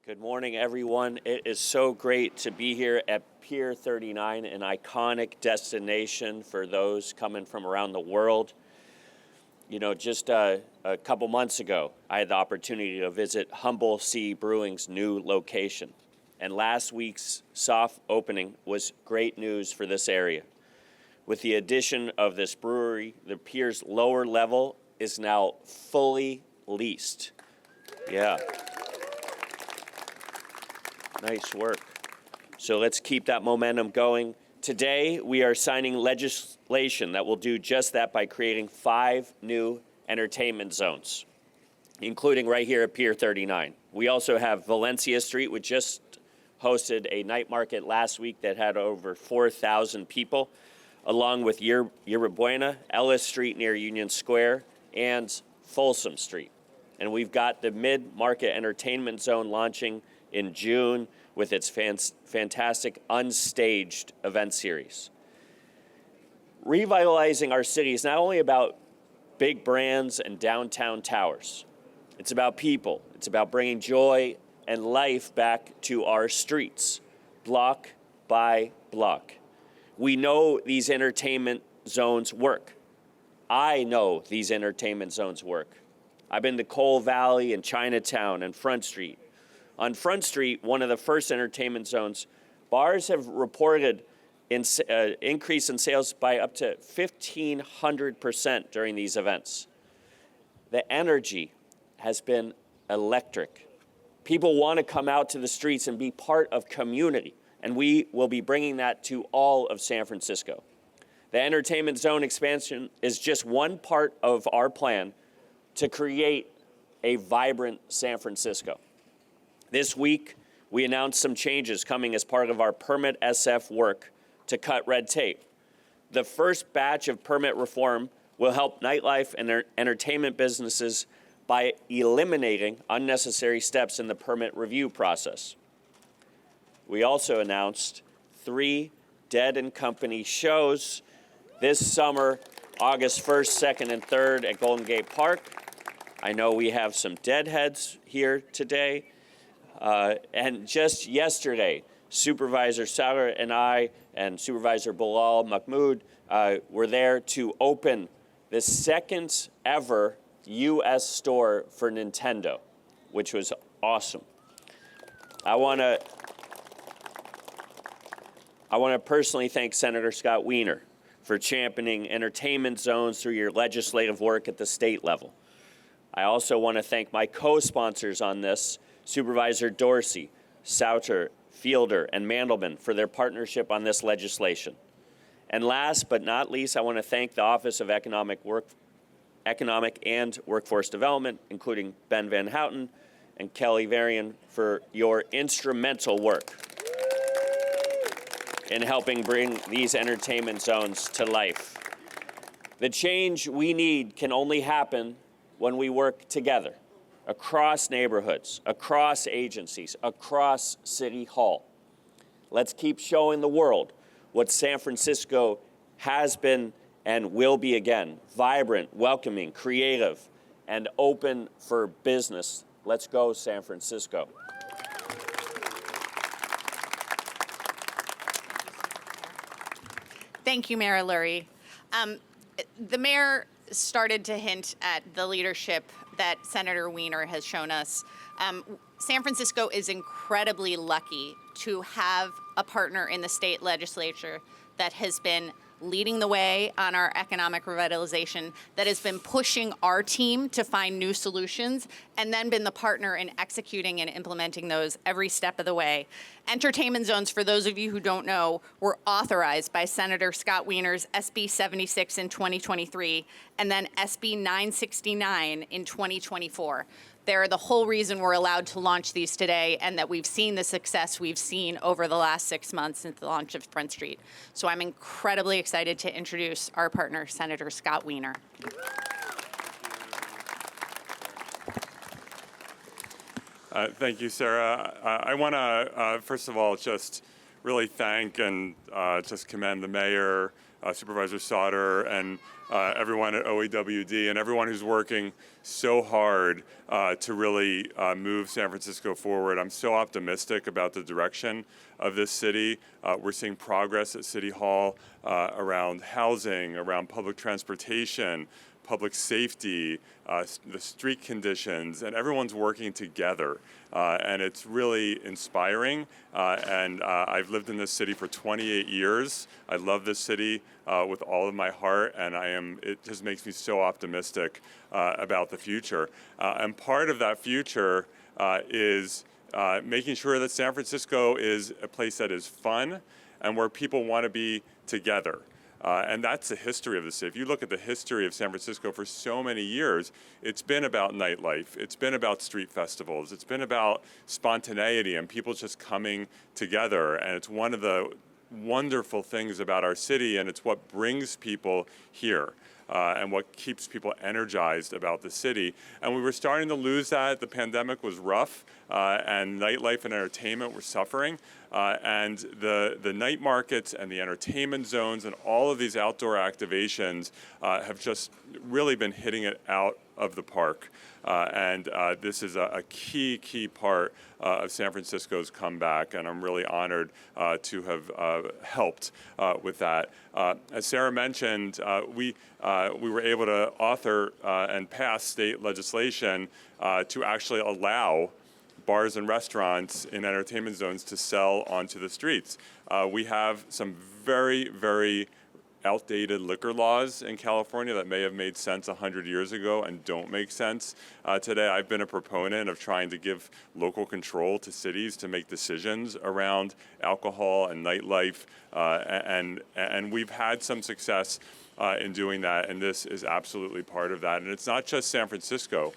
Good morning, everyone. It is so great to be here at Pier 39, an iconic destination for those coming from around the world. You know, just a couple months ago, I had the opportunity to visit Humble Sea Brewing's new location. And last week's soft opening was great news for this area. With the addition of this brewery, the pier's lower level is now fully leased. Yeah. Nice work. So let's keep that momentum going. Today, we are signing legislation that will do just that by creating 5 new entertainment zones, including right here at Pier 39. We also have Valencia Street, which just hosted a night market last week that had over 4,000 people, along with Yerba Buena, Ellis Street near Union Square, and Folsom Street. And we've got the mid-market entertainment zone launching in June with its fantastic unstaged event series. Revitalizing our city is not only about big brands and downtown towers. It's about people. It's about bringing joy and life back to our streets, block by block. We know these entertainment zones work. I know these entertainment zones work. I've been to Cole Valley and Chinatown and Front Street. On Front Street, one of the first entertainment zones, bars have reported increase in sales by up to 1,500% during these events. The energy has been electric. People want to come out to the streets and be part of community, and we will be bringing that to all of San Francisco. The entertainment zone expansion is just one part of our plan to create a vibrant San Francisco. This week, we announced some changes coming as part of our Permit SF work to cut red tape. The first batch of permit reform will help nightlife and entertainment businesses by eliminating unnecessary steps in the permit review process. We also announced 3 Dead & Company shows this summer, August 1st, 2nd, and 3rd at Golden Gate Park. I know we have some deadheads here today. And just yesterday, Supervisor Sauer and I and Supervisor Bilal Mahmoud were there to open the second ever U.S. store for Nintendo, which was awesome. I want to personally thank Senator Scott Wiener for championing entertainment zones through your legislative work at the state level. I also want to thank my co-sponsors on this, Supervisor Dorsey, Sauter, Fielder, and Mandelman for their partnership on this legislation. And last but not least, I want to thank the Office of Economic and Workforce Development, including Ben Van Houten and Kelly Varian, for your instrumental work in helping bring these entertainment zones to life. The change we need can only happen when we work together, across neighborhoods, across agencies, across City Hall. Let's keep showing the world what San Francisco has been and will be again: vibrant, welcoming, creative, and open for business. Let's go, San Francisco. Thank you, Mayor Lurie. The mayor started to hint at the leadership that Senator Wiener has shown us. San Francisco is incredibly lucky to have a partner in the state legislature that has been leading the way on our economic revitalization, that has been pushing our team to find new solutions, and then been the partner in executing and implementing those every step of the way. Entertainment zones, for those of you who don't know, were authorized by Senator Scott Wiener's SB 76 in 2023, and then SB 969 in 2024. They're the whole reason we're allowed to launch these today, and that we've seen the success we've seen over the last 6 months since the launch of Front Street. So I'm incredibly excited to introduce our partner, Senator Scott Wiener. Thank you, Sarah. I want to, first of all, just really thank and just commend the mayor, Supervisor Sauter, and everyone at OEWD and everyone who's working so hard to really move San Francisco forward. I'm so optimistic about the direction of this city. We're seeing progress at City Hall around housing, around public transportation, public safety, the street conditions, and everyone's working together. And it's really inspiring. I've lived in this city for 28 years. I love this city with all of my heart, and it just makes me so optimistic about the future. And part of that future is making sure that San Francisco is a place that is fun and where people want to be together. And that's the history of the city. If you look at the history of San Francisco for so many years, it's been about nightlife. It's been about street festivals. It's been about spontaneity and people just coming together. And it's one of the wonderful things about our city, and it's what brings people here. And what keeps people energized about the city. And we were starting to lose that. The pandemic was rough, and nightlife and entertainment were suffering. And the night markets and the entertainment zones and all of these outdoor activations have just really been hitting it out of the park. And this is a key part of San Francisco's comeback, and I'm really honored to have helped with that. As Sarah mentioned, we were able to author and pass state legislation to actually allow bars and restaurants in entertainment zones to sell onto the streets. We have some very outdated liquor laws in California that may have made sense 100 years ago and don't make sense today. I've been a proponent of trying to give local control to cities to make decisions around alcohol and nightlife, and we've had some success in doing that, and this is absolutely part of that. And it's not just San Francisco.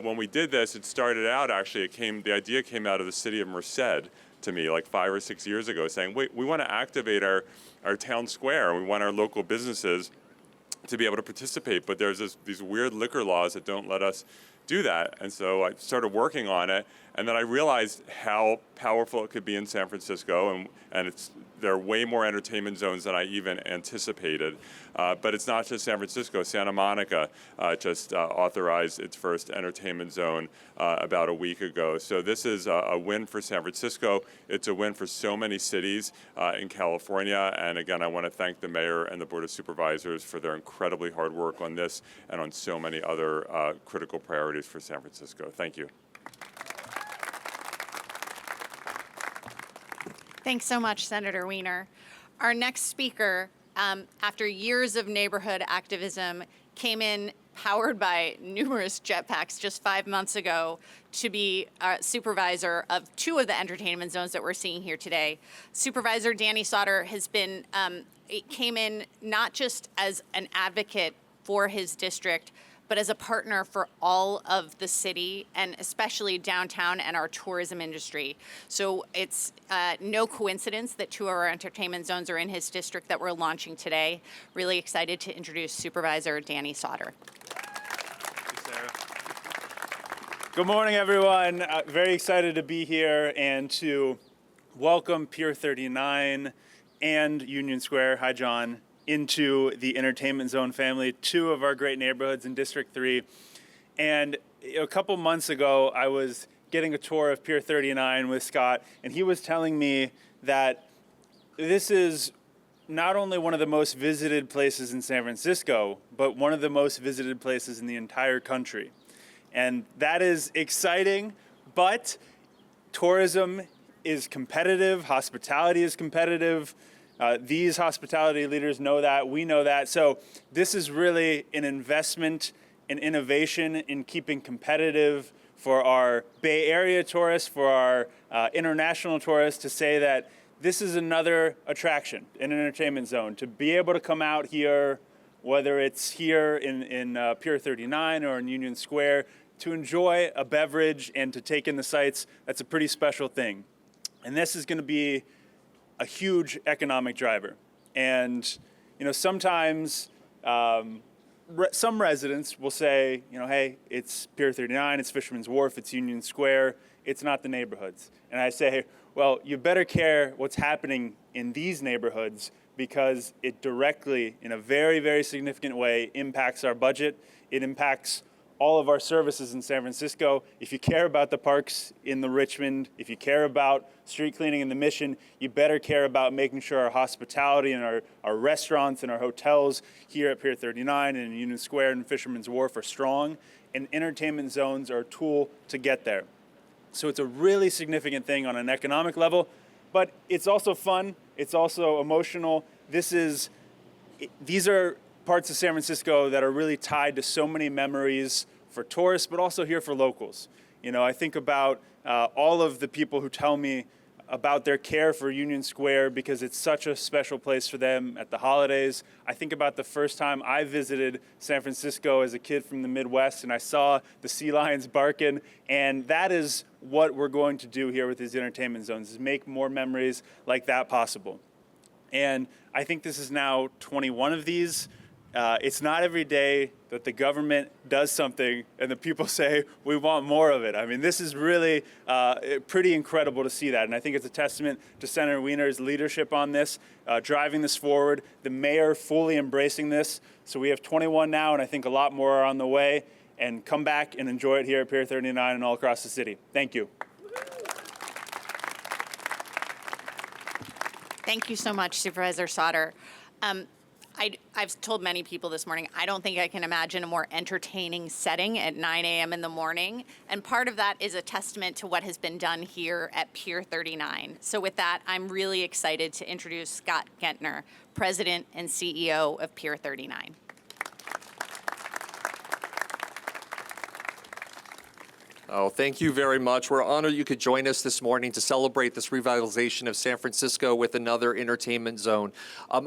When we did this, it started out actually, the idea came out of the city of Merced to me like 5 or 6 years ago, saying, wait, we want to activate our town square. We want our local businesses to be able to participate, but there's these weird liquor laws that don't let us do that. And so I started working on it, and then I realized how powerful it could be in San Francisco, and there are way more entertainment zones than I even anticipated. But it's not just San Francisco. Santa Monica just authorized its first entertainment zone about a week ago. So this is a win for San Francisco. It's a win for so many cities in California. And again, I want to thank the mayor and the Board of Supervisors for their incredibly hard work on this and on so many other critical priorities for San Francisco. Thank you. Thanks so much, Senator Wiener. Our next speaker, after years of neighborhood activism, came in powered by numerous jetpacks just 5 months ago to be supervisor of 2 of the entertainment zones that we're seeing here today. Supervisor Danny Sauter came in not just as an advocate for his district, but as a partner for all of the city and especially downtown and our tourism industry. So it's no coincidence that 2 of our entertainment zones are in his district that we're launching today. Really excited to introduce Supervisor Danny Sauter. Thank you, Sarah. Good morning, everyone. Very excited to be here and to welcome Pier 39 and Union Square. Hi, John. Into the entertainment zone family, 2 of our great neighborhoods in District 3. And a couple months ago, I was getting a tour of Pier 39 with Scott, and he was telling me that this is not only one of the most visited places in San Francisco, but one of the most visited places in the entire country. And that is exciting, but tourism is competitive, hospitality is competitive. These hospitality leaders know that, we know that. So this is really an investment in innovation in keeping competitive for our Bay Area tourists, for our international tourists, to say that this is another attraction, an entertainment zone, to be able to come out here, whether it's here in Pier 39 or in Union Square, to enjoy a beverage and to take in the sights. That's a pretty special thing. And this is going to be a huge economic driver. And, sometimes some residents will say, hey, it's Pier 39, it's Fisherman's Wharf, it's Union Square, it's not the neighborhoods. And I say, Well, you better care what's happening in these neighborhoods because it directly, in a very, very significant way, impacts our budget. It impacts all of our services in San Francisco. If you care about the parks in the Richmond, if you care about street cleaning in the Mission, you better care about making sure our hospitality and our restaurants and our hotels here at Pier 39 and in Union Square and Fisherman's Wharf are strong, and entertainment zones are a tool to get there. So it's a really significant thing on an economic level, but it's also fun, it's also emotional. These are parts of San Francisco that are really tied to so many memories for tourists, but also here for locals. You know, I think about all of the people who tell me about their care for Union Square because it's such a special place for them at the holidays. I think about the first time I visited San Francisco as a kid from the Midwest and I saw the sea lions barking, and that is what we're going to do here with these entertainment zones, is make more memories like that possible. And I think this is now 21 of these. It's not every day that the government does something and the people say, we want more of it. I mean, this is really pretty incredible to see that. And I think it's a testament to Senator Wiener's leadership on this, driving this forward, the mayor fully embracing this. So we have 21 now, and I think a lot more are on the way. And come back and enjoy it here at Pier 39 and all across the city. Thank you. Thank you so much, Supervisor Sauter. I've told many people this morning, I don't think I can imagine a more entertaining setting at 9 a.m. in the morning. And part of that is a testament to what has been done here at Pier 39. So with that, I'm really excited to introduce Scott Gentner, President and CEO of Pier 39. Oh, thank you very much. We're honored you could join us this morning to celebrate this revitalization of San Francisco with another entertainment zone.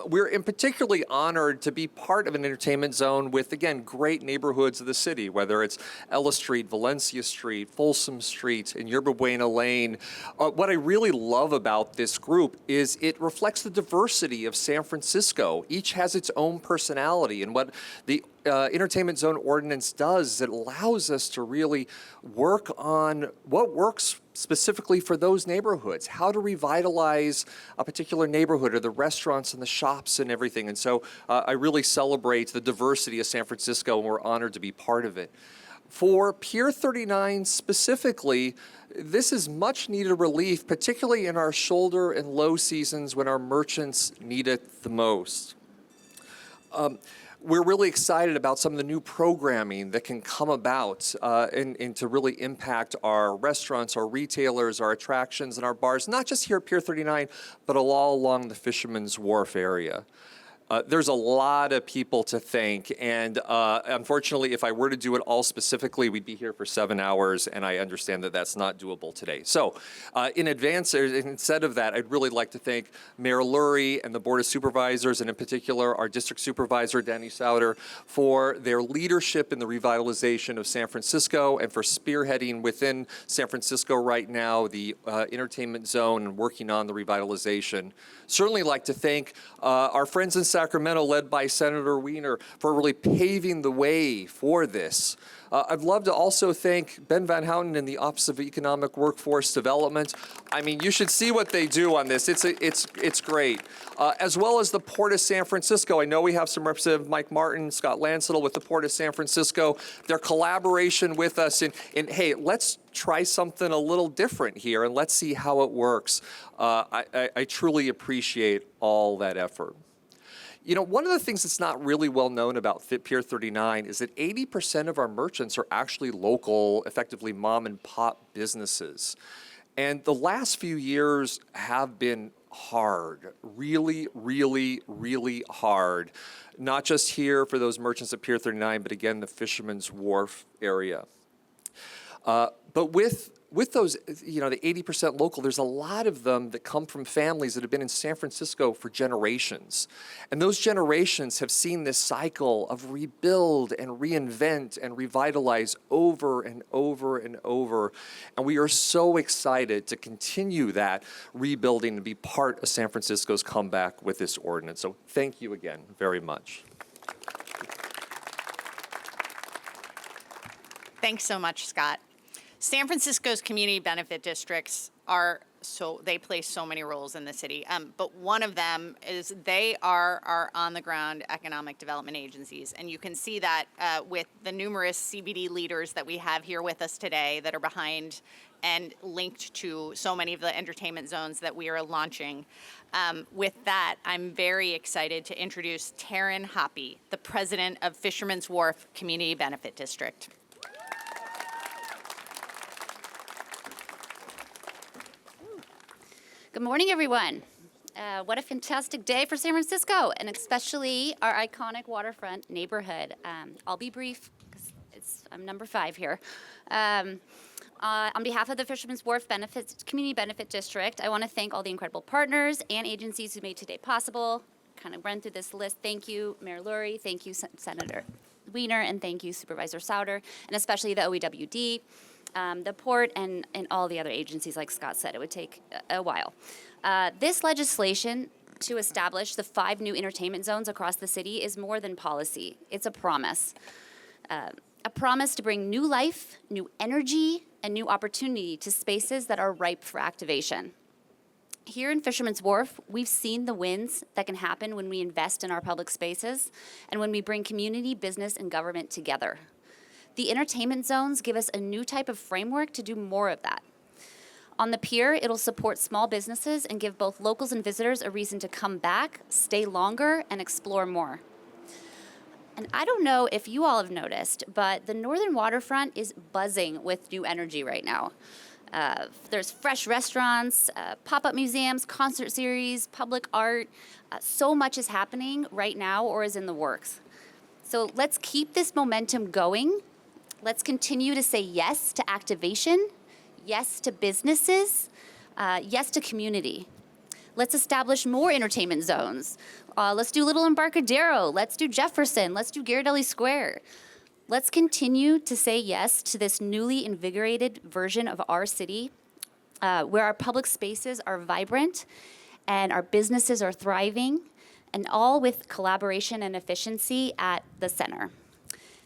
We're in particularly honored to be part of an entertainment zone with, again, great neighborhoods of the city, whether it's Ella Street, Valencia Street, Folsom Street, and Yerba Buena Lane. What I really love about this group is it reflects the diversity of San Francisco. Each has its own personality, and what the entertainment zone ordinance does is it allows us to really work on what works specifically for those neighborhoods, how to revitalize a particular neighborhood or the restaurants and the shops and everything. And so I really celebrate the diversity of San Francisco, and we're honored to be part of it. For Pier 39 specifically, this is much needed relief, particularly in our shoulder and low seasons when our merchants need it the most. We're really excited about some of the new programming that can come about and to really impact our restaurants, our retailers, our attractions, and our bars, not just here at Pier 39, but all along the Fisherman's Wharf area. There's a lot of people to thank, and unfortunately, if I were to do it all specifically, we'd be here for 7 hours, and I understand that that's not doable today. So in advance, instead of that, I'd really like to thank Mayor Lurie and the Board of Supervisors, and in particular, our District Supervisor, Danny Sauter, for their leadership in the revitalization of San Francisco and for spearheading within San Francisco right now the entertainment zone and working on the revitalization. Certainly like to thank our friends in Sacramento, led by Senator Wiener, for really paving the way for this. I'd love to also thank Ben Van Houten and the Office of Economic Workforce Development. I mean, you should see what they do on this. It's great. As well as the Port of San Francisco. I know we have some Representative Mike Martin, Scott Lansettle with the Port of San Francisco. Their collaboration with us in hey, let's try something a little different here and let's see how it works. I truly appreciate all that effort. You know, one of the things that's not really well known about Pier 39 is that 80% of our merchants are actually local, effectively mom and pop businesses. And the last few years have been hard, really, really, really hard. Not just here for those merchants at Pier 39, but again, the Fisherman's Wharf area. But with those, you know, the 80% local, there's a lot of them that come from families that have been in San Francisco for generations. And those generations have seen this cycle of rebuild and reinvent and revitalize over and over and over. And we are so excited to continue that rebuilding and be part of San Francisco's comeback with this ordinance. So thank you again very much. Thanks so much, Scott. San Francisco's community benefit districts they play so many roles in the city. But one of them is they are our on-the-ground economic development agencies. And you can see that with the numerous CBD leaders that we have here with us today that are behind and linked to so many of the entertainment zones that we are launching. With that, I'm very excited to introduce Taryn Hoppy, the president of Fisherman's Wharf Community Benefit District. Good morning, everyone. What a fantastic day for San Francisco, and especially our iconic waterfront neighborhood. I'll be brief because I'm number 5 here. On behalf of the Fisherman's Wharf Community Benefit District, I want to thank all the incredible partners and agencies who made today possible. Kind of run through this list. Thank you, Mayor Lurie. Thank you, Senator Wiener, and thank you, Supervisor Sauter, and especially the OEWD. The port and all the other agencies, like Scott said, it would take a while. This legislation to establish the 5 new entertainment zones across the city is more than policy. It's a promise. A promise to bring new life, new energy, and new opportunity to spaces that are ripe for activation. Here in Fisherman's Wharf, we've seen the wins that can happen when we invest in our public spaces and when we bring community, business, and government together. The entertainment zones give us a new type of framework to do more of that. On the pier, it'll support small businesses and give both locals and visitors a reason to come back, stay longer, and explore more. And I don't know if you all have noticed, but the northern waterfront is buzzing with new energy right now. There's fresh restaurants, pop-up museums, concert series, public art. So much is happening right now or is in the works. So let's keep this momentum going. Let's continue to say yes to activation, yes to businesses, yes to community. Let's establish more entertainment zones. Let's do Little Embarcadero. Let's do Jefferson. Let's do Ghirardelli Square. Let's continue to say yes to this newly invigorated version of our city where our public spaces are vibrant and our businesses are thriving, and all with collaboration and efficiency at the center.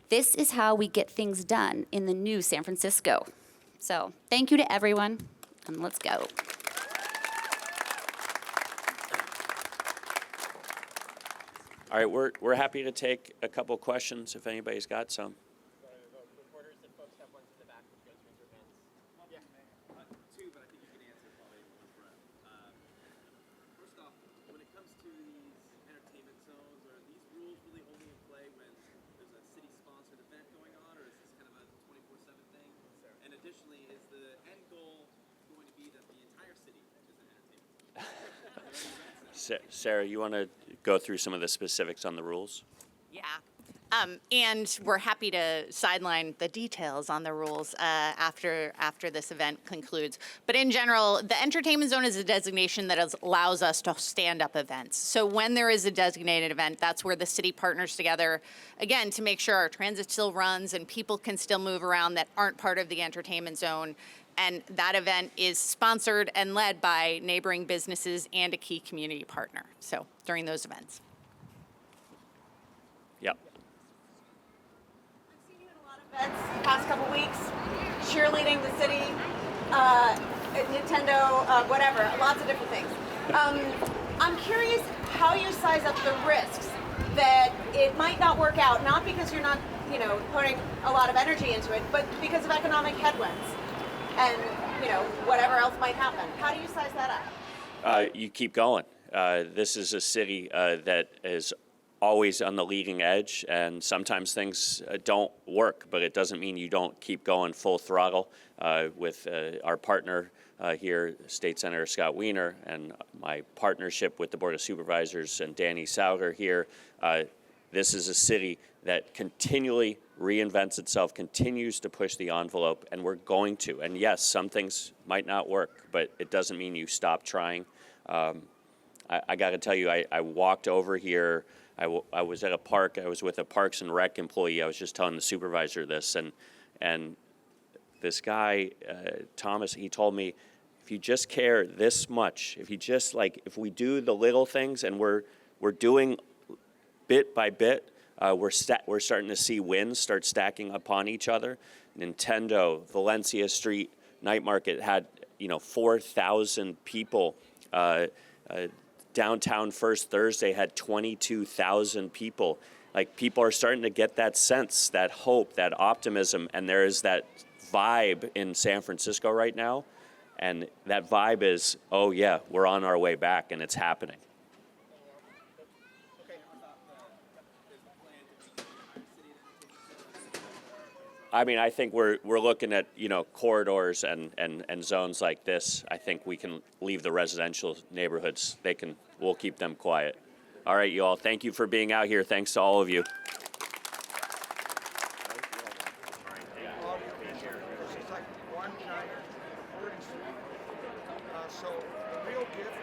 This is how we get things done in the new San Francisco. So thank you to everyone, and let's go. All right, we're happy to take a couple questions if anybody's got some. Sarah, you want to go through some of the specifics on the rules? Yeah. And we're happy to sideline the details on the rules after this event concludes. But in general, the entertainment zone is a designation that allows us to stand up events. So when there is a designated event, that's where the city partners together, again, to make sure our transit still runs and people can still move around that aren't part of the entertainment zone. And that event is sponsored and led by neighboring businesses and a key community partner. So during those events. Yep. I've seen you in a lot of events the past couple weeks, cheerleading the city, Nintendo, whatever, lots of different things. I'm curious how you size up the risks that it might not work out, not because you're not, putting a lot of energy into it, but because of economic headwinds and, whatever else might happen. How do you size that up? You keep going. This is a city that is always on the leading edge, and sometimes things don't work, but it doesn't mean you don't keep going full throttle with our partner here, State Senator Scott Wiener, and my partnership with the Board of Supervisors and Danny Sauter here. This is a city that continually reinvents itself, continues to push the envelope, and we're going to. And yes, some things might not work, but it doesn't mean you stop trying. I got to tell you, I walked over here. I was at a park. I was with a Parks and Rec employee. I was just telling the supervisor this, and this guy, Thomas, he told me, if you just care this much, if you just if we do the little things, and we're doing bit by bit, we're starting to see wins start stacking upon each other, Nintendo, Valencia Street Night Market had 4,000 people. Downtown First Thursday had 22,000 people. Like, people are starting to get that sense, that hope, that optimism, and there is that vibe in San Francisco right now. And that vibe is, oh yeah, we're on our way back and it's happening. I mean, I think we're looking at, corridors and zones like this. I think we can leave the residential neighborhoods. We'll keep them quiet. All right, you all. Thank you for being out here. Thanks to all of you. It's like one giant recording studio. So the real gift